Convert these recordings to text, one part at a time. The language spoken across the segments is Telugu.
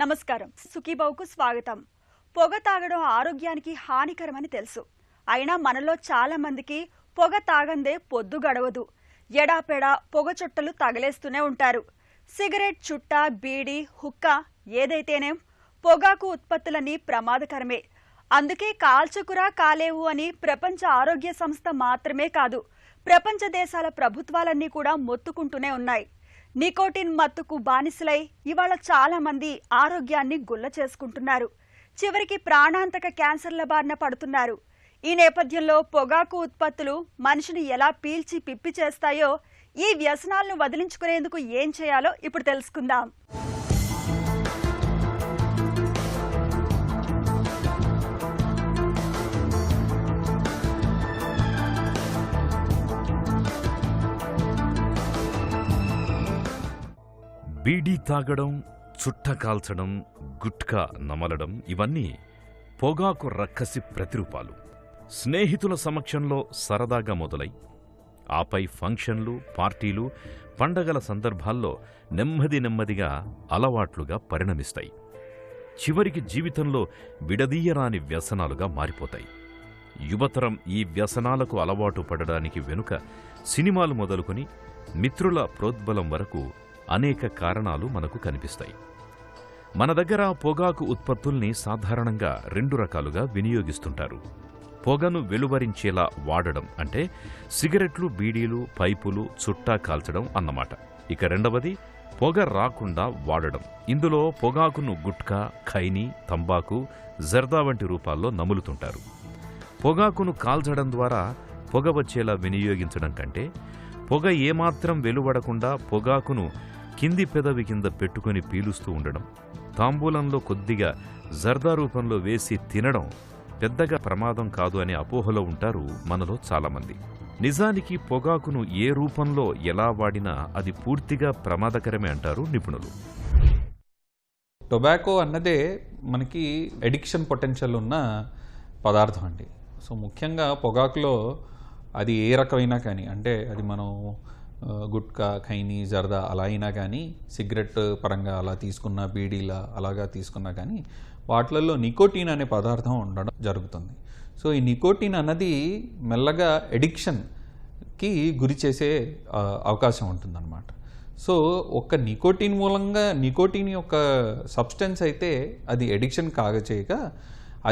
నమస్కారం, సుఖీబావుకు స్వాగతం. పొగ తాగడం ఆరోగ్యానికి హానికరమని తెలుసు. అయినా మనలో చాలా మందికి పొగ తాగందే పొద్దు గడవదు. ఎడాపెడా పొగ చుట్టలు తగలేస్తూనే ఉంటారు. సిగరెట్ చుట్ట, బీడి, హుక్క ఏదైతేనేం పొగాకు ఉత్పత్తులన్నీ ప్రమాదకరమే. అందుకే కాల్చుకురా కాలేవు అని ప్రపంచ ఆరోగ్య సంస్థ మాత్రమే కాదు, ప్రపంచ దేశాల ప్రభుత్వాలన్నీ కూడా మొత్తుకుంటూనే ఉన్నాయి. నికోటిన్ మత్తుకు బానిసలై ఇవాళ చాలా మంది ఆరోగ్యాన్ని గుల్ల చేసుకుంటున్నారు. చివరికి ప్రాణాంతక క్యాన్సర్ల బారిన పడుతున్నారు. ఈ నేపథ్యంలో పొగాకు ఉత్పత్తులు మనిషిని ఎలా పీల్చి పిప్పి చేస్తాయో, ఈ వ్యసనాలను వదిలించుకునేందుకు ఏం చేయాలో ఇప్పుడు తెలుసుకుందాం. బీడీ తాగడం, చుట్ట కాల్చడం, గుట్కా నమలడం ఇవన్నీ పొగాకు రక్కసి ప్రతిరూపాలు. స్నేహితుల సమక్షంలో సరదాగా మొదలై ఆపై ఫంక్షన్లు, పార్టీలు, పండగల సందర్భాల్లో నెమ్మదిగా అలవాట్లుగా పరిణమిస్తాయి. చివరికి జీవితంలో విడదీయరాని వ్యసనాలుగా మారిపోతాయి. యువతరం ఈ వ్యసనాలకు అలవాటు పడడానికి వెనుక సినిమాలు మొదలుకొని మిత్రుల ప్రోద్బలం వరకు అనేక కారణాలు మనకు కనిపిస్తాయి. మన దగ్గర పొగాకు ఉత్పత్తుల్ని సాధారణంగా 2 రకాలుగా వినియోగిస్తుంటారు. పొగను వెలువరించేలా వాడడం అంటే సిగరెట్లు, బీడీలు, పైపులు, చుట్టా కాల్చడం అన్నమాట. ఇక రెండవది పొగ రాకుండా వాడడం. ఇందులో పొగాకును గుట్కా, ఖైనీ, తంబాకు, జర్దా వంటి రూపాల్లో నములుతుంటారు. పొగాకును కాల్చడం ద్వారా పొగ వచ్చేలా వినియోగించడం కంటే పొగ ఏమాత్రం వెలువడకుండా పొగాకును కింది పెదవి కింద పెట్టుకుని పీలుస్తూ ఉండడం, తాంబూలంలో కొద్దిగా జర్దా రూపంలో వేసి తినడం పెద్దగా ప్రమాదం కాదు అనే అపోహలో ఉంటారు మనలో చాలామంది. నిజానికి పొగాకును ఏ రూపంలో ఎలా వాడినా అది పూర్తిగా ప్రమాదకరమే అంటారు నిపుణులు. టొబాకో అన్నదే మనకి అడిక్షన్ పొటెన్షియల్ ఉన్న పదార్థం అండి. సో ముఖ్యంగా పొగాకులో అది ఏ రకమైనా కానీ, అంటే అది మనం గుట్కా, ఖైనీ, జర్దా అలా అయినా కానీ, సిగరెట్ పరంగా అలా తీసుకున్నా, బీడీలా అలాగా తీసుకున్నా కానీ వాటిలలో నికోటిన్ అనే పదార్థం ఉండడం జరుగుతుంది. సో ఈ నికోటిన్ అన్నది మెల్లగా ఎడిక్షన్కి గురి చేసే అవకాశం ఉంటుందన్నమాట. సో ఒక్క నికోటిన్ మూలంగా, నికోటిన్ యొక్క సబ్స్టెన్స్ అయితే అది ఎడిక్షన్ కాగచేయక,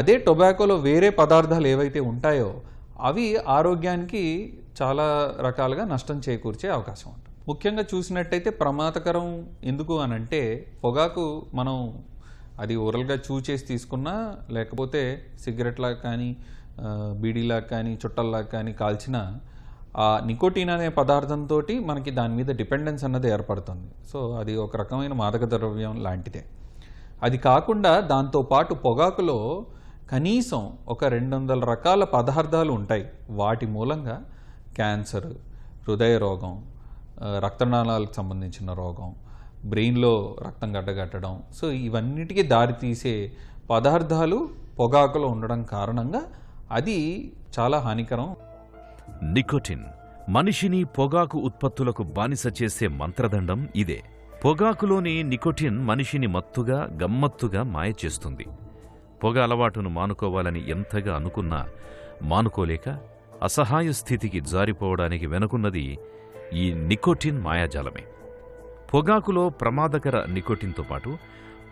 అదే టొబాకోలో వేరే పదార్థాలు ఏవైతే ఉంటాయో అవి ఆరోగ్యానికి చాలా రకాలుగా నష్టం చేకూర్చే అవకాశం ఉంటుంది. ముఖ్యంగా చూసినట్టయితే ప్రమాదకరం ఎందుకు అనంటే, పొగాకు మనం అది ఓరల్గా చేసి తీసుకున్నా, లేకపోతే సిగరెట్లాగా కానీ, బీడీలాగా కానీ, చుట్టల్లాగా కానీ కాల్చిన ఆ నికోటిన్ అనే పదార్థంతో మనకి దాని మీద డిపెండెన్స్ అన్నది ఏర్పడుతుంది. సో అది ఒక రకమైన మాదక ద్రవ్యం లాంటిదే. అది కాకుండా దాంతోపాటు పొగాకులో కనీసం ఒక 200 రకాల పదార్థాలు ఉంటాయి. వాటి మూలంగా క్యాన్సర్, హృదయ రోగం, రక్తనాళాలకు సంబంధించిన రోగం, బ్రెయిన్లో రక్తం గడ్డగట్టడం, సో ఇవన్నిటికీ దారితీసే పదార్థాలు పొగాకులో ఉండడం కారణంగా అది చాలా హానికరం. నికోటిన్ మనిషిని పొగాకు ఉత్పత్తులకు బానిస చేసే మంత్రదండం ఇదే. పొగాకులోని నికోటిన్ మనిషిని మత్తుగా, గమ్మత్తుగా మాయ చేస్తుంది. పొగ అలవాటును మానుకోవాలని ఎంతగా అనుకున్నా మానుకోలేక అసహాయ స్థితికి జారిపోవడానికి వెనుకున్నది ఈ నికోటిన్ మాయాజాలమే. పొగాకులో ప్రమాదకర నికోటిన్తో పాటు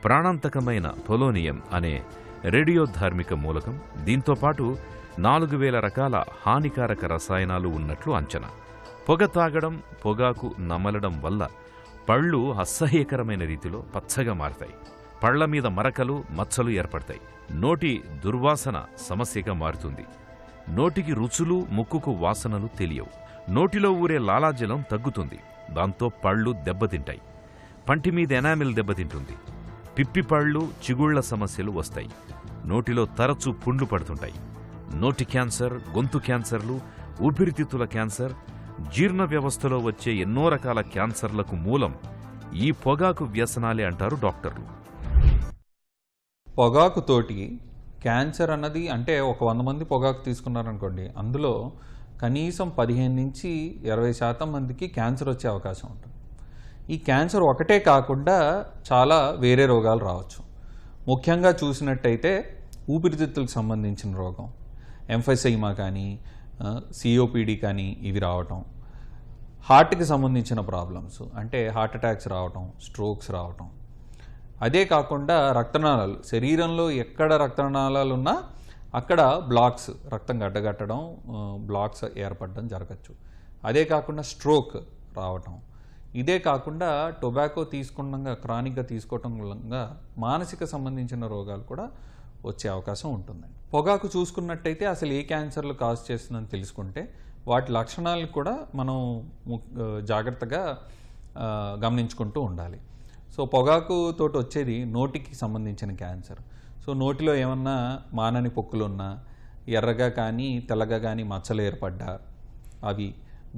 ప్రాణాంతకమైన పొలోనియం అనే రేడియోధార్మిక మూలకం, దీంతోపాటు 4000 రకాల హానికారక రసాయనాలు ఉన్నట్లు అంచనా. పొగ తాగడం, పొగాకు నమలడం వల్ల పళ్ళు అసహ్యకరమైన రీతిలో పచ్చగా మారతాయి. పళ్ల మీద మరకలు, మచ్చలు ఏర్పడతాయి. నోటి దుర్వాసన సమస్యగా మారుతుంది. నోటికి రుచులు, ముక్కుకు వాసనలు తెలియవు. నోటిలో ఊరే లాలాజలం తగ్గుతుంది. దాంతో పళ్ళు దెబ్బతింటాయి. పంటి మీద ఎనామిల్ దెబ్బతింటుంది. పిప్పి పళ్ళు, చిగుళ్ల సమస్యలు వస్తాయి. నోటిలో తరచూ పుండ్లు పడుతుంటాయి. నోటి క్యాన్సర్, గొంతు క్యాన్సర్లు, ఊపిరితిత్తుల క్యాన్సర్, జీర్ణ వ్యవస్థలో వచ్చే ఎన్నో రకాల క్యాన్సర్లకు మూలం ఈ పొగాకు వ్యసనాలే అంటారు డాక్టర్లు. పొగాకుతోటి క్యాన్సర్ అన్నది, అంటే ఒక 100 మంది పొగాకు తీసుకున్నారనుకోండి, అందులో కనీసం 15 నుంచి 20% మందికి క్యాన్సర్ వచ్చే అవకాశం ఉంటుంది. ఈ క్యాన్సర్ ఒకటే కాకుండా చాలా వేరే రోగాలు రావచ్చు. ముఖ్యంగా చూసినట్టయితే ఊపిరితిత్తులకు సంబంధించిన రోగం, ఎంఫైసైమా కానీ, సిఓపిడి కానీ ఇవి రావటం, హార్ట్కి సంబంధించిన ప్రాబ్లమ్స్ అంటే హార్ట్ అటాక్స్ రావటం, స్ట్రోక్స్ రావటం. అదే కాకుండా రక్తనాళాలు, శరీరంలో ఎక్కడ రక్తనాళాలు ఉన్నా అక్కడ బ్లాక్స్, రక్తం గడ్డగట్టడం, బ్లాక్స్ ఏర్పడడం జరగచ్చు. అదే కాకుండా స్ట్రోక్ రావటం. ఇదే కాకుండా టొబాకో తీసుకున్నాక, క్రానిక్గా తీసుకోవటం వల్ల మానసిక సంబంధించిన రోగాలు కూడా వచ్చే అవకాశం ఉంటుందండి. పొగాకు చూసుకున్నట్టయితే అసలు ఏ క్యాన్సర్లు కాజ్ చేస్తుందని తెలుసుకుంటే వాటి లక్షణాలను కూడా మనం జాగ్రత్తగా గమనించుకుంటూ ఉండాలి. సో పొగాకు తోటి వచ్చేది నోటికి సంబంధించిన క్యాన్సర్. సో నోటిలో ఏమన్నా మానని పొక్కులు ఉన్నా, ఎర్రగా కానీ తెల్లగా కానీ మచ్చలు ఏర్పడ్డా, అవి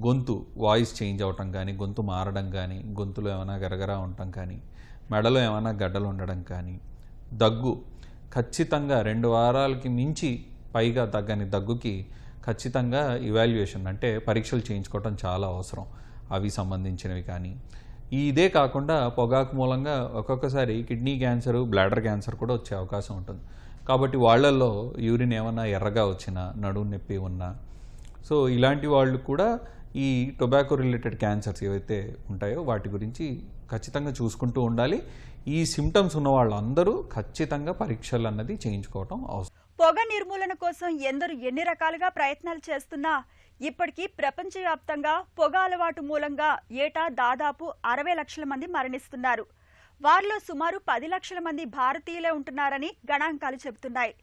గొంతు వాయిస్ చేంజ్ అవటం కానీ, గొంతు మారడం కానీ, గొంతులో ఏమైనా గరగరా ఉండటం కానీ, మెడలో ఏమైనా గడ్డలు ఉండడం కానీ, దగ్గు ఖచ్చితంగా 2 వారాలకి మించి పైగా తగ్గని దగ్గుకి ఖచ్చితంగా ఇవాల్యుయేషన్ అంటే పరీక్షలు చేయించుకోవటం చాలా అవసరం. అవి సంబంధించినవి కానీ, ఇదే కాకుండా పొగాకు మూలంగా ఒక్కొక్కసారి కిడ్నీ క్యాన్సర్, బ్లాడర్ క్యాన్సర్ కూడా వచ్చే అవకాశం ఉంటుంది. కాబట్టి వాళ్ళల్లో యూరిన్ ఏమన్నా ఎర్రగా వచ్చినా, నడుము నొప్పి ఉన్నా, సో ఇలాంటి వాళ్ళు కూడా ఈ టొబాకో రిలేటెడ్ క్యాన్సర్స్ ఏవైతే ఉంటాయో వాటి గురించి ఖచ్చితంగా చూసుకుంటూ ఉండాలి. ఈ సిమ్టమ్స్ ఉన్న వాళ్ళందరూ ఖచ్చితంగా పరీక్షలు అన్నది చేయించుకోవటం అవసరం. పొగ నిర్మూలన కోసం ఎందరు ఎన్ని రకాలుగా ప్రయత్నాలు చేస్తున్నా ఇప్పటికీ ప్రపంచవ్యాప్తంగా పొగ అలవాటు మూలంగా ఏటా దాదాపు 60 లక్షల మంది మరణిస్తున్నారు. వారిలో సుమారు 10 లక్షల మంది భారతీయులే ఉంటున్నారని గణాంకాలు చెబుతున్నాయి.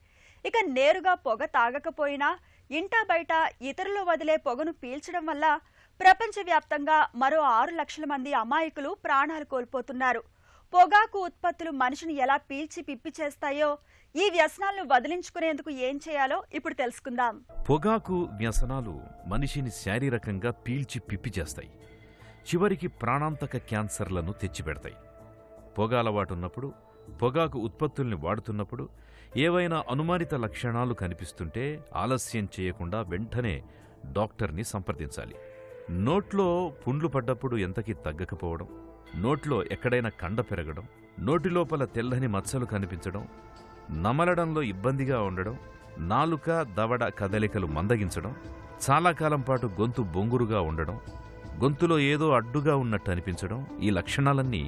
ఇక నేరుగా పొగ తాగకపోయినా ఇంటా బయట ఇతరులు వదిలే పొగను పీల్చడం వల్ల ప్రపంచవ్యాప్తంగా మరో 6 లక్షల మంది అమాయకులు ప్రాణాలు కోల్పోతున్నారు. పొగాకు ఉత్పత్తులు మనిషిని ఎలా పీల్చి పిప్పి చేస్తాయో, ఈ వ్యసనాలను వదిలించుకునేందుకు ఏం చేయాలో ఇప్పుడు తెలుసుకుందాం. పొగాకు వ్యసనాలు మనిషిని శారీరకంగా పీల్చి పిప్పి చేస్తాయి. చివరికి ప్రాణాంతక క్యాన్సర్లను తెచ్చిపెడతాయి. పొగ అలవాటున్నప్పుడు, పొగాకు ఉత్పత్తుల్ని వాడుతున్నప్పుడు ఏవైనా అనుమానిత లక్షణాలు కనిపిస్తుంటే ఆలస్యం చేయకుండా వెంటనే డాక్టర్ని సంప్రదించాలి. నోట్లో పుండ్లు పడ్డప్పుడు ఎంతకీ తగ్గకపోవడం, నోట్లో ఎక్కడైనా కండ పెరగడం, నోటిలోపల తెల్లని మచ్చలు కనిపించడం, నమలడంలో ఇబ్బందిగా ఉండడం, నాలుక దవడ కదలికలు మందగించడం, చాలా కాలం పాటు గొంతు బొంగురుగా ఉండడం, గొంతులో ఏదో అడ్డుగా ఉన్నట్టు అనిపించడం, ఈ లక్షణాలన్నీ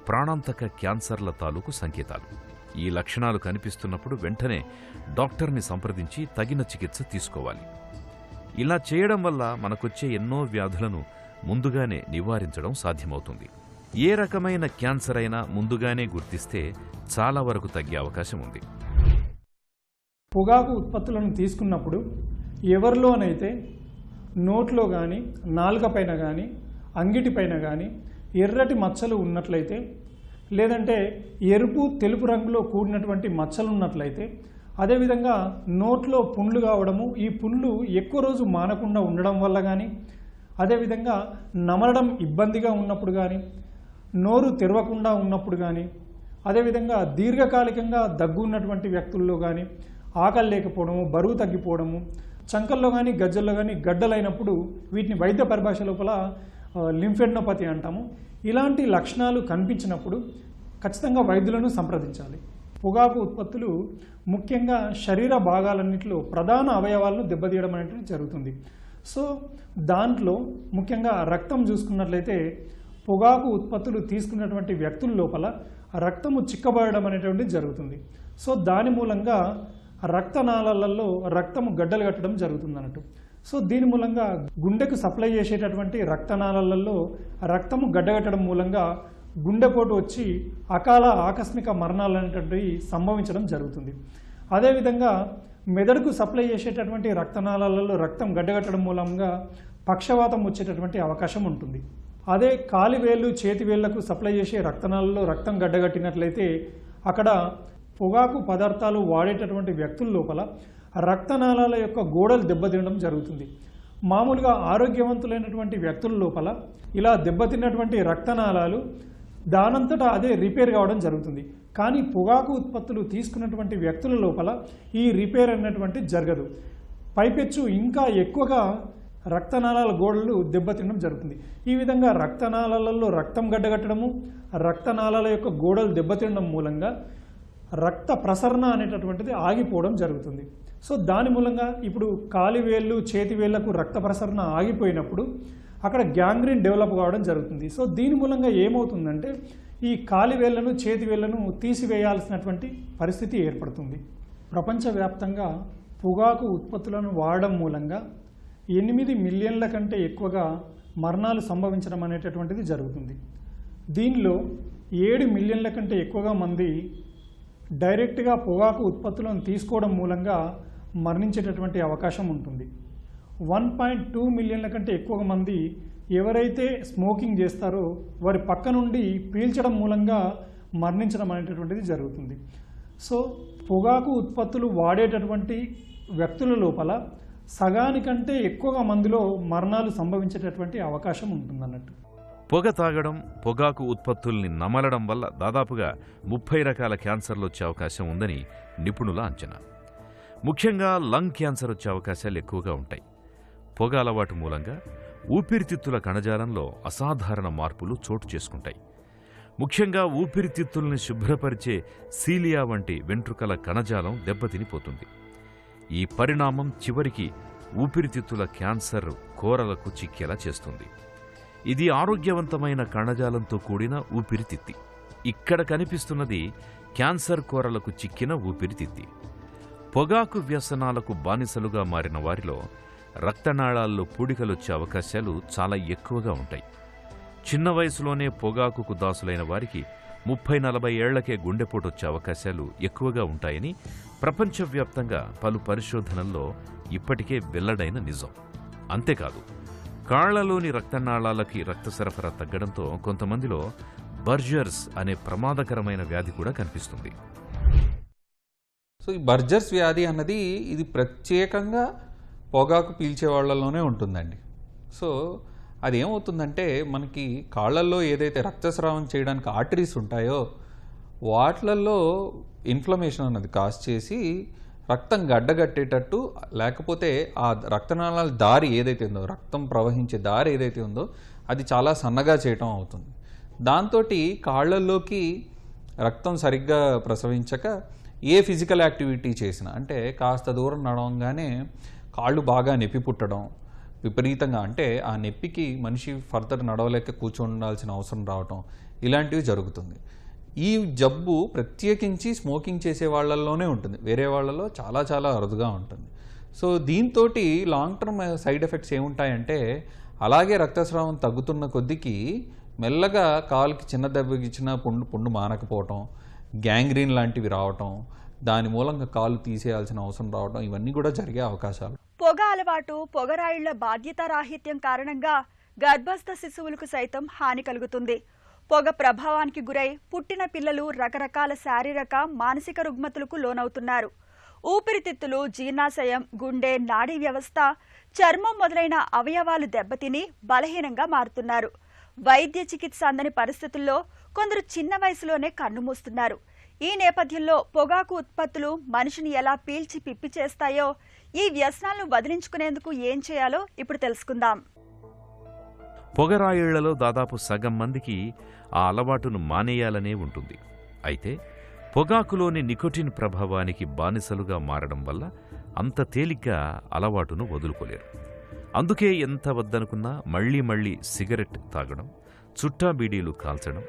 ప్రాణాంతక క్యాన్సర్ల తాలూకు సంకేతాలు. ఈ లక్షణాలు కనిపిస్తున్నప్పుడు వెంటనే డాక్టర్ని సంప్రదించి తగిన చికిత్స తీసుకోవాలి. ఇలా చేయడం వల్ల మనకొచ్చే ఎన్నో వ్యాధులను ముందుగానే నివారించడం సాధ్యమవుతుంది. ఏ రకమైన క్యాన్సర్ అయినా ముందుగానే గుర్తిస్తే చాలా వరకు తగ్గే అవకాశం ఉంది. పొగాకు ఉత్పత్తులను తీసుకున్నప్పుడు ఎవరిలోనైతే నోట్లో కానీ, నాలుకపైన కానీ, అంగిటిపైన కానీ ఎర్రటి మచ్చలు ఉన్నట్లయితే, లేదంటే ఎరుపు తెలుపు రంగులో కూడినటువంటి మచ్చలు ఉన్నట్లయితే, అదేవిధంగా నోట్లో పుండ్లు కావడము, ఈ పుండ్లు ఎక్కువ రోజు మానకుండా ఉండడం వల్ల కానీ, అదేవిధంగా నమలడం ఇబ్బందిగా ఉన్నప్పుడు కానీ, నోరు తెరవకుండా ఉన్నప్పుడు కానీ, అదేవిధంగా దీర్ఘకాలికంగా దగ్గు ఉన్నటువంటి వ్యక్తుల్లో కానీ, ఆకలి లేకపోవడము, బరువు తగ్గిపోవడము, చంకల్లో కానీ గజ్జల్లో కానీ గడ్డలైనప్పుడు వీటిని వైద్య పరిభాష లోపల లింఫెడ్నోపతి అంటాము. ఇలాంటి లక్షణాలు కనిపించినప్పుడు ఖచ్చితంగా వైద్యులను సంప్రదించాలి. పొగాకు ఉత్పత్తులు ముఖ్యంగా శరీర భాగాలన్నింటిలో ప్రధాన అవయవాలను దెబ్బతీయడం అనేటువంటి జరుగుతుంది. సో దాంట్లో ముఖ్యంగా రక్తం చూసుకున్నట్లయితే పొగాకు ఉత్పత్తులు తీసుకున్నటువంటి వ్యక్తుల లోపల రక్తము చిక్కబడడం అనేటువంటిది జరుగుతుంది. సో దాని మూలంగా రక్తనాళాలలో రక్తము గడ్డలు కట్టడం జరుగుతుంది అన్నట్టు. సో దీని మూలంగా గుండెకు సప్లై చేసేటటువంటి రక్తనాళాలలో రక్తము గడ్డగట్టడం మూలంగా గుండెపోటు వచ్చి అకాల ఆకస్మిక మరణాలు అనేటువంటివి సంభవించడం జరుగుతుంది. అదేవిధంగా మెదడుకు సప్లై చేసేటటువంటి రక్తనాళాలలో రక్తం గడ్డగట్టడం మూలంగా పక్షవాతం వచ్చేటటువంటి అవకాశం ఉంటుంది. అదే కాలివేళ్ళు, చేతివేళ్లకు సప్లై చేసే రక్తనాళాలలో రక్తం గడ్డగట్టినట్లయితే అక్కడ పొగాకు పదార్థాలు వాడేటటువంటి వ్యక్తుల లోపల రక్తనాళాల యొక్క గోడలు దెబ్బతినడం జరుగుతుంది. మామూలుగా ఆరోగ్యవంతులైనటువంటి వ్యక్తుల లోపల ఇలా దెబ్బతిన్నటువంటి రక్తనాళాలు దానంతటా అదే రిపేర్ కావడం జరుగుతుంది. కానీ పొగాకు ఉత్పత్తులు తీసుకున్నటువంటి వ్యక్తుల లోపల ఈ రిపేర్ అన్నటువంటి జరగదు. పైపెచ్చు ఇంకా ఎక్కువగా రక్తనాళాల గోడలు దెబ్బతినడం జరుగుతుంది. ఈ విధంగా రక్తనాళాలలో రక్తం గడ్డగట్టడము, రక్తనాళాల యొక్క గోడలు దెబ్బతినడం మూలంగా రక్త ప్రసరణ అనేటటువంటిది ఆగిపోవడం జరుగుతుంది. సో దాని మూలంగా ఇప్పుడు కాలివేళ్ళు చేతివేళ్లకు రక్త ప్రసరణ ఆగిపోయినప్పుడు అక్కడ గ్యాంగ్రీన్ డెవలప్ కావడం జరుగుతుంది. సో దీని మూలంగా ఏమవుతుందంటే ఈ కాలివేళ్లను చేతివేళ్లను తీసివేయాల్సినటువంటి పరిస్థితి ఏర్పడుతుంది. ప్రపంచవ్యాప్తంగా పొగాకు ఉత్పత్తులను వాడడం మూలంగా 8 మిలియన్ల కంటే ఎక్కువగా మరణాలు సంభవించడం అనేటటువంటిది జరుగుతుంది. దీనిలో 7 మిలియన్ల కంటే ఎక్కువగా మంది డైరెక్ట్గా పొగాకు ఉత్పత్తులను తీసుకోవడం మూలంగా మరణించేటటువంటి అవకాశం ఉంటుంది. 1.2 మిలియన్ల కంటే ఎక్కువ మంది ఎవరైతే స్మోకింగ్ చేస్తారో వారి పక్క నుండి పీల్చడం మూలంగా మరణించడం అనేటటువంటిది జరుగుతుంది. సో పొగాకు ఉత్పత్తులు వాడేటటువంటి వ్యక్తుల లోపల సగానికంటే ఎక్కువగా మందిలో మరణాలు సంభవించేటటువంటి అవకాశం ఉంటుందన్నట్టు. పొగ తాగడం, పొగాకు ఉత్పత్తుల్ని నమలడం వల్ల దాదాపుగా 30 రకాల క్యాన్సర్లు వచ్చే అవకాశం ఉందని నిపుణుల అంచనా. ముఖ్యంగా లంగ్ క్యాన్సర్ వచ్చే అవకాశాలు ఎక్కువగా ఉంటాయి. పొగ అలవాటు మూలంగా ఊపిరితిత్తుల కణజాలంలో అసాధారణ మార్పులు చోటు చేసుకుంటాయి. ముఖ్యంగా ఊపిరితిత్తుల్ని శుభ్రపరిచే సీలియా వంటి వెంట్రుకల కణజాలం దెబ్బతినిపోతుంది. ఈ పరిణామం చివరికి ఊపిరితిత్తుల క్యాన్సర్ కోరలకు చిక్కేలా చేస్తుంది. ఇది ఆరోగ్యవంతమైన కణజాలంతో కూడిన ఊపిరితిత్తి. ఇక్కడ కనిపిస్తున్నది క్యాన్సర్ కోరలకు చిక్కిన ఊపిరితిత్తి. పొగాకు వ్యసనాలకు బానిసలుగా మారిన వారిలో రక్తనాళాల్లో పూడికలొచ్చే అవకాశాలు చాలా ఎక్కువగా ఉంటాయి. చిన్న వయసులోనే పొగాకుకు దాసులైన వారికి 30-40 ఏళ్లకే గుండెపోటొచ్చే అవకాశాలు ఎక్కువగా ఉంటాయని ప్రపంచవ్యాప్తంగా పలు పరిశోధనల్లో ఇప్పటికే వెల్లడైన నిజం. అంతేకాదు, కాళ్లలోని రక్తనాళాలకి రక్త సరఫరా తగ్గడంతో కొంతమందిలో బర్జర్స్ అనే ప్రమాదకరమైన వ్యాధి కూడా కనిపిస్తుంది. సో ఈ బర్జర్స్ వ్యాధి అన్నది ఇది ప్రత్యేకంగా పొగాకు పీల్చే వాళ్ళలోనే ఉంటుందండి. సో అదేమవుతుందంటే మనకి కాళ్ళల్లో ఏదైతే రక్తస్రావం చేయడానికి ఆర్టరీస్ ఉంటాయో వాటిలలో ఇన్ఫ్లమేషన్ అన్నది కాజ్ చేసి రక్తం గడ్డగట్టేటట్టు, లేకపోతే ఆ రక్తనాళాల దారి ఏదైతే ఉందో, రక్తం ప్రవహించే దారి ఏదైతే ఉందో అది చాలా సన్నగా చేయటం అవుతుంది. దాంతో కాళ్ళల్లోకి రక్తం సరిగ్గా ప్రసవించక ఏ ఫిజికల్ యాక్టివిటీ చేసినా, అంటే కాస్త దూరం నడవంగానే కాళ్ళు బాగా నొప్పి పుట్టడం, విపరీతంగా అంటే ఆ నొప్పికి మనిషి ఫర్దర్ నడవలేక కూర్చోండాల్సిన అవసరం రావటం, ఇలాంటివి జరుగుతుంది. ఈ జబ్బు ప్రత్యేకించి స్మోకింగ్ చేసే వాళ్ళల్లోనే ఉంటుంది, వేరే వాళ్ళలో చాలా చాలా అరుదుగా ఉంటుంది. సో దీంతో లాంగ్ టర్మ్ సైడ్ ఎఫెక్ట్స్ ఏముంటాయంటే, అలాగే రక్తస్రావం తగ్గుతున్న కొద్దికి మెల్లగా కాలుకి చిన్న దెబ్బకిచ్చిన పుండు మానకపోవటం, గ్యాంగ్రీన్ లాంటివి రావటం, దాని మూలంగా కాలు తీసేయాల్సిన అవసరం రావటం, ఇవన్నీ కూడా జరిగే అవకాశాలు. పొగ అలవాటు, పొగరాయిళ్ల బాధ్యతారాహిత్యం కారణంగా గర్భస్థ శిశువులకు సైతం హాని కలుగుతుంది. పొగ ప్రభావానికి గురై పుట్టిన పిల్లలు రకరకాల శారీరక, మానసిక రుగ్మతులకు లోనవుతున్నారు. ఊపిరితిత్తులు, జీర్ణాశయం, గుండె, నాడీ వ్యవస్థ, చర్మం మొదలైన అవయవాలు దెబ్బతిని బలహీనంగా మారుతున్నారు. వైద్య చికిత్స అందని పరిస్థితుల్లో కొందరు చిన్న వయసులోనే కన్నుమూస్తున్నారు. ఈ నేపథ్యంలో పొగాకు ఉత్పత్తులు మనిషిని ఎలా పీల్చి పిప్పి చేస్తాయో, ఈ వ్యసనాలను వదిలించుకునేందుకు ఏం చేయాలో ఇప్పుడు తెలుసుకుందాం. పొగరాయిళ్లలో దాదాపు సగం మందికి ఆ అలవాటును మానేయాలనే ఉంటుంది. అయితే పొగాకులోని నికోటిన్ ప్రభావానికి బానిసలుగా మారడం వల్ల అంత తేలిగ్గా అలవాటును వదులుకోలేరు. అందుకే ఎంత వద్దనుకున్నా మళ్లీ సిగరెట్ తాగడం, చుట్టా బీడీలు కాల్చడం,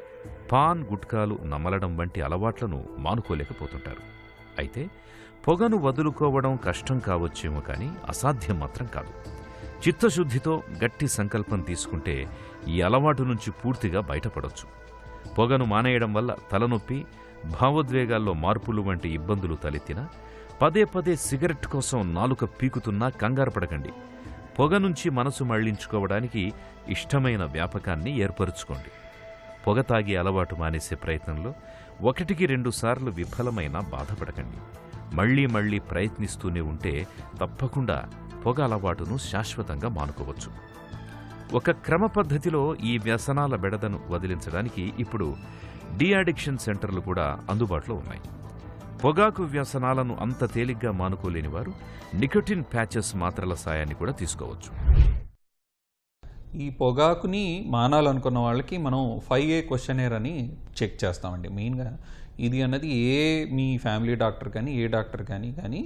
పాన్ గుట్కాలు నమలడం వంటి అలవాట్లను మానుకోలేకపోతుంటారు. అయితే పొగను వదులుకోవడం కష్టం కావచ్చేమో కానీ అసాధ్యం మాత్రం కాదు. చిత్తశుద్ధితో గట్టి సంకల్పం తీసుకుంటే ఈ అలవాటు నుంచి పూర్తిగా బయటపడొచ్చు. పొగను మానేయడం వల్ల తలనొప్పి, భావోద్వేగాల్లో మార్పులు వంటి ఇబ్బందులు తలెత్తినా, పదే సిగరెట్ కోసం నాలుక పీకుతున్నా కంగారు పడకండి. పొగ నుంచి మనసు మళ్లించుకోవడానికి ఇష్టమైన వ్యాపకాన్ని ఏర్పరుచుకోండి. పొగ తాగి అలవాటు మానేసే ప్రయత్నంలో 1-2 సార్లు విఫలమైనా బాధపడకండి. మళ్లీ ప్రయత్నిస్తూనే ఉంటే తప్పకుండా పొగ అలవాటును శాశ్వతంగా మానుకోవచ్చు. ఒక క్రమ పద్ధతిలో ఈ వ్యసనాల బెడదను వదిలించడానికి ఇప్పుడు డీఅడిక్షన్ సెంటర్లు కూడా అందుబాటులో ఉన్నాయి. పొగాకు వ్యసనాలను అంత తేలిగ్గా మానుకోలేని వారు నికోటిన్ ప్యాచెస్ మాత్రల సాయాన్ని కూడా తీసుకోవచ్చు. ఈ పొగాకుని మానాలనుకున్న వాళ్ళకి మనం 5A క్వశ్చనేర్ అని చెక్ చేస్తామండి. మెయిన్గా ఇది అన్నది మీ ఫ్యామిలీ డాక్టర్ కానీ ఏ డాక్టర్ కానీ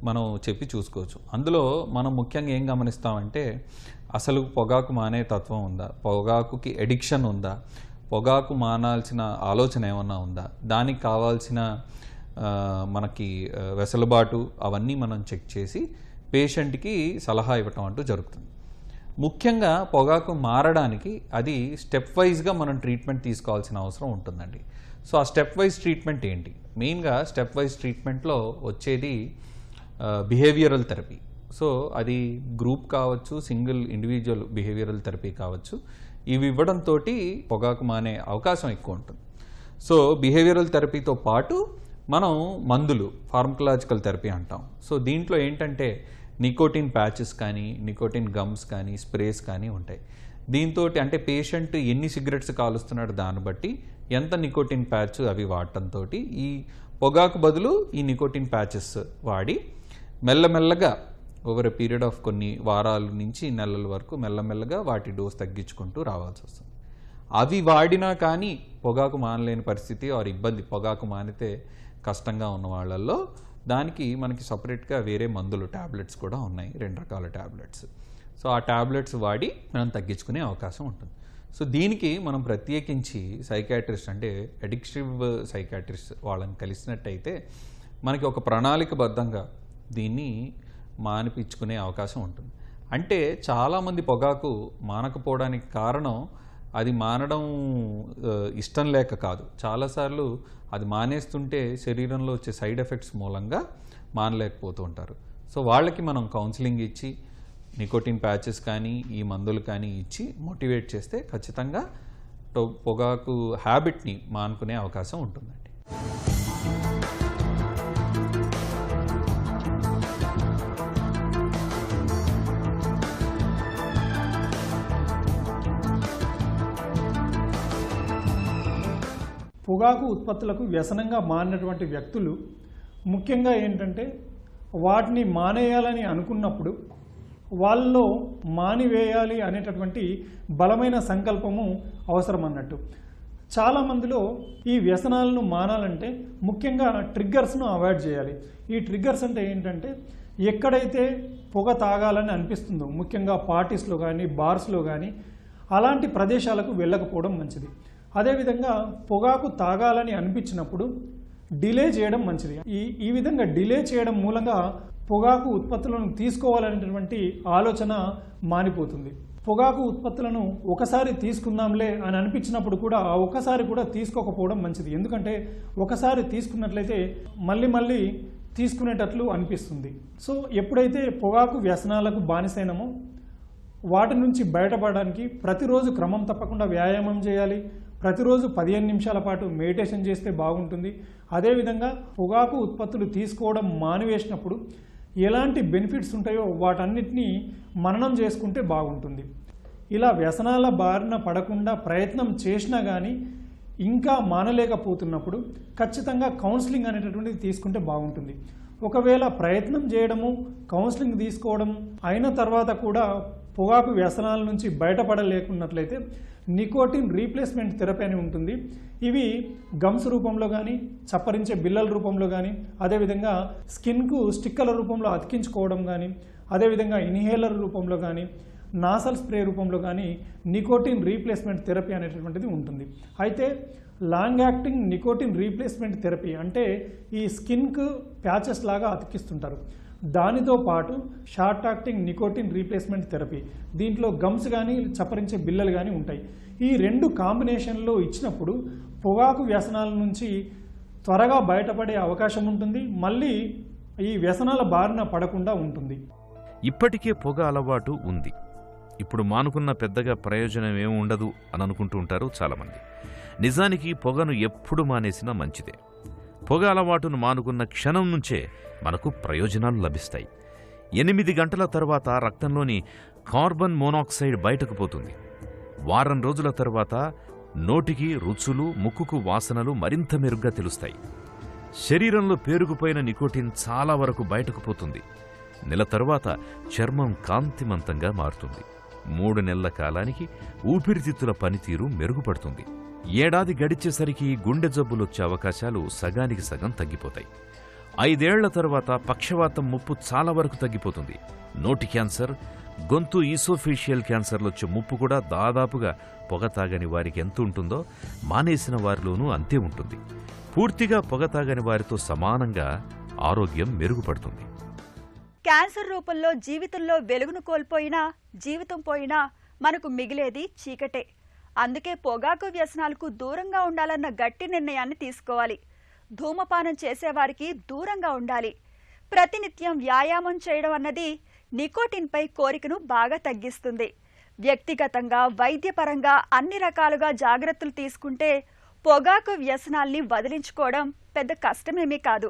మనం చెప్పి చూసుకోవచ్చు. అందులో మనం ముఖ్యంగా ఏం గమనిస్తామంటే అసలు పొగాకు మానే తత్వం ఉందా, పొగాకుకి ఎడిక్షన్ ఉందా, పొగాకు మానాల్సిన ఆలోచన ఏమన్నా ఉందా, దానికి కావాల్సిన మనకి వెసులుబాటు అవన్నీ మనం చెక్ చేసి పేషెంట్కి సలహా ఇవ్వటం అంటూ జరుగుతుంది. ముఖ్యంగా పొగాకు మారడానికి అది స్టెప్ వైజ్గా మనం ట్రీట్మెంట్ తీసుకోవాల్సిన అవసరం ఉంటుందండి. సో ఆ స్టెప్ వైజ్ ట్రీట్మెంట్ ఏంటి? మెయిన్గా స్టెప్ వైజ్ ట్రీట్మెంట్లో వచ్చేది బిహేవియరల్ థెరపీ. సో అది గ్రూప్ కావచ్చు, సింగిల్ ఇండివిజువల్ బిహేవియరల్ థెరపీ కావచ్చు. ఇవి ఇవ్వడంతో పొగాకు మానే అవకాశం ఎక్కువ ఉంటుంది. సో బిహేవియరల్ థెరపీతో పాటు మనం మందులు, ఫార్మకలాజికల్ థెరపీ అంటాం. సో దీంట్లో ఏంటంటే నికోటిన్ ప్యాచెస్ కానీ, నికోటిన్ గమ్స్ కానీ, స్ప్రేస్ కానీ ఉంటాయి. దీంతో అంటే పేషెంట్ ఎన్ని సిగరెట్స్ కాలుస్తున్నాడు దాన్ని బట్టి ఎంత నికోటిన్ ప్యాచ్ అవి వాడటంతో ఈ పొగాకు బదులు ఈ నికోటిన్ ప్యాచెస్ వాడి మెల్లమెల్లగా ఓవర్ ఎ పీరియడ్ ఆఫ్ కొన్ని వారాల నుంచి నెలల వరకు మెల్లమెల్లగా వాటి డోస్ తగ్గించుకుంటూ రావాల్సి వస్తుంది. అవి వాడినా కానీ పొగాకు మానలేని పరిస్థితి ఆర్ ఇబ్బంది, పొగాకు మానితే కష్టంగా ఉన్న వాళ్ళల్లో దానికి మనకి సపరేట్గా వేరే మందులు, ట్యాబ్లెట్స్ కూడా ఉన్నాయి, 2 రకాల ట్యాబ్లెట్స్. సో ఆ ట్యాబ్లెట్స్ వాడి మనం తగ్గించుకునే అవకాశం ఉంటుంది. సో దీనికి మనం ప్రత్యేకించి సైకాట్రిస్ట్ అంటే అడిక్టివ్ సైకాట్రిస్ట్ వాళ్ళని కలిసినట్టయితే మనకి ఒక ప్రణాళికబద్ధంగా దీన్ని మానిపించుకునే అవకాశం ఉంటుంది. అంటే చాలామంది పొగాకు మానకపోవడానికి కారణం అది మానడం ఇష్టం లేక కాదు, చాలాసార్లు అది మానేస్తుంటే శరీరంలో వచ్చే సైడ్ ఎఫెక్ట్స్ మూలంగా మానలేకపోతూ ఉంటారు. సో వాళ్ళకి మనం కౌన్సిలింగ్ ఇచ్చి నికోటిన్ ప్యాచెస్ కానీ ఈ మందులు కానీ ఇచ్చి మోటివేట్ చేస్తే ఖచ్చితంగా పొగాకు హ్యాబిట్ని మానుకునే అవకాశం ఉంటుందండి. పొగాకు ఉత్పత్తులకు వ్యసనంగా మారినటువంటి వ్యక్తులు ముఖ్యంగా ఏంటంటే వాటిని మానేయాలని అనుకున్నప్పుడు వాళ్ళలో మానివేయాలి అనేటటువంటి బలమైన సంకల్పము అవసరం అన్నట్టు. చాలామందిలో ఈ వ్యసనాలను మానాలంటే ముఖ్యంగా ట్రిగ్గర్స్ను అవాయిడ్ చేయాలి. ఈ ట్రిగ్గర్స్ అంటే ఏంటంటే ఎక్కడైతే పొగ తాగాలని అనిపిస్తుందో, ముఖ్యంగా పార్టీస్లో కానీ బార్స్లో కానీ అలాంటి ప్రదేశాలకు వెళ్ళకపోవడం మంచిది. అదేవిధంగా పొగాకు తాగాలని అనిపించినప్పుడు డిలే చేయడం మంచిది. ఈ విధంగా డిలే చేయడం మూలంగా పొగాకు ఉత్పత్తులను తీసుకోవాలనేటువంటి ఆలోచన మానిపోతుంది. పొగాకు ఉత్పత్తులను ఒకసారి తీసుకుందాంలే అని అనిపించినప్పుడు కూడా ఆ ఒకసారి కూడా తీసుకోకపోవడం మంచిది. ఎందుకంటే ఒకసారి తీసుకున్నట్లయితే మళ్ళీ తీసుకునేటట్లు అనిపిస్తుంది. సో ఎప్పుడైతే పొగాకు వ్యసనాలకు బానిసైనమో వాటి నుంచి బయటపడడానికి ప్రతిరోజు క్రమం తప్పకుండా వ్యాయామం చేయాలి. ప్రతిరోజు 15 నిమిషాల పాటు మెడిటేషన్ చేస్తే బాగుంటుంది. అదేవిధంగా పొగాకు ఉత్పత్తులు తీసుకోవడం మానివేసినప్పుడు ఎలాంటి బెనిఫిట్స్ ఉంటాయో వాటన్నిటినీ మననం చేసుకుంటే బాగుంటుంది. ఇలా వ్యసనాల బారిన పడకుండా ప్రయత్నం చేసినా కానీ ఇంకా మానలేకపోతున్నప్పుడు ఖచ్చితంగా కౌన్సిలింగ్ అనేటటువంటిది తీసుకుంటే బాగుంటుంది. ఒకవేళ ప్రయత్నం చేయడము, కౌన్సిలింగ్ తీసుకోవడం అయిన తర్వాత కూడా పొగాకు వ్యసనాల నుంచి బయటపడలేకున్నట్లయితే నికోటిన్ రీప్లేస్మెంట్ థెరపీ అని ఉంటుంది. ఇవి గమ్స్ రూపంలో కానీ, చప్పరించే బిళ్ళల రూపంలో కానీ, అదేవిధంగా స్కిన్కు స్టిక్కల రూపంలో అతికించుకోవడం కానీ, అదేవిధంగా ఇన్హేలర్ రూపంలో కానీ, నాసల్ స్ప్రే రూపంలో కానీ నికోటిన్ రీప్లేస్మెంట్ థెరపీ అనేటటువంటిది ఉంటుంది. అయితే long acting nicotine replacement therapy అంటే ఈ స్కిన్కు ప్యాచెస్ లాగా అతికిస్తుంటారు. దానితో పాటు short acting nicotine replacement therapy, దీంట్లో గమ్స్ కానీ చప్పరించే బిళ్ళలు కానీ ఉంటాయి. ఈ 2 కాంబినేషన్లో ఇచ్చినప్పుడు పొగాకు వ్యసనాల నుంచి త్వరగా బయటపడే అవకాశం ఉంటుంది. మళ్ళీ ఈ వ్యసనాల బారిన పడకుండా ఉంటుంది. ఇప్పటికే పొగ అలవాటు ఉంది, ఇప్పుడు మానుకున్న పెద్దగా ప్రయోజనం ఏమి ఉండదు అని అనుకుంటూ ఉంటారు చాలామంది. నిజానికి పొగను ఎప్పుడు మానేసినా మంచిదే. పొగ అలవాటును మానుకున్న క్షణం నుంచే మనకు ప్రయోజనాలు లభిస్తాయి. 8 గంటల తర్వాత రక్తంలోని కార్బన్ మోనాక్సైడ్ బయటకు పోతుంది. వారం రోజుల తర్వాత నోటికి రుచులు, ముక్కుకు వాసనలు మరింత మెరుగ్గా తెలుస్తాయి. శరీరంలో పేరుకుపోయిన నికోటిన్ చాలా వరకు బయటకు పోతుంది. నెల తర్వాత చర్మం కాంతిమంతంగా మారుతుంది. 3 నెలల కాలానికి ఊపిరితిత్తుల పనితీరు మెరుగుపడుతుంది. ఏడాది గడిచేసరికి గుండె జబ్బులొచ్చే అవకాశాలు సగానికి సగం తగ్గిపోతాయి. 5 ఏళ్ల తర్వాత పక్షవాతం ముప్పు చాలా వరకు తగ్గిపోతుంది. నోటి క్యాన్సర్, గొంతు ఈసోఫేషియల్ క్యాన్సర్లొచ్చే ముప్పు కూడా దాదాపుగా పొగ తాగని వారికి ఎంత ఉంటుందో మానేసిన వారిలోనూ అంతే ఉంటుంది. పూర్తిగా పొగ తాగని వారితో సమానంగా ఆరోగ్యం మెరుగుపడుతుంది. క్యాన్సర్ రూపంలో జీవితంలో వెలుగును కోల్పోయినా, జీవితం పోయినా మనకు మిగిలేది చీకటే. అందుకే పొగాకు వ్యసనాలకు దూరంగా ఉండాలన్న గట్టి నిర్ణయాన్ని తీసుకోవాలి. ధూమపానం చేసేవారికి దూరంగా ఉండాలి. ప్రతినిత్యం వ్యాయామం చేయడం అన్నది నికోటిన్పై కోరికను బాగా తగ్గిస్తుంది. వ్యక్తిగతంగా, వైద్యపరంగా అన్ని రకాలుగా జాగ్రత్తలు తీసుకుంటే పొగాకు వ్యసనాల్ని వదిలించుకోవడం పెద్ద కష్టమేమీ కాదు.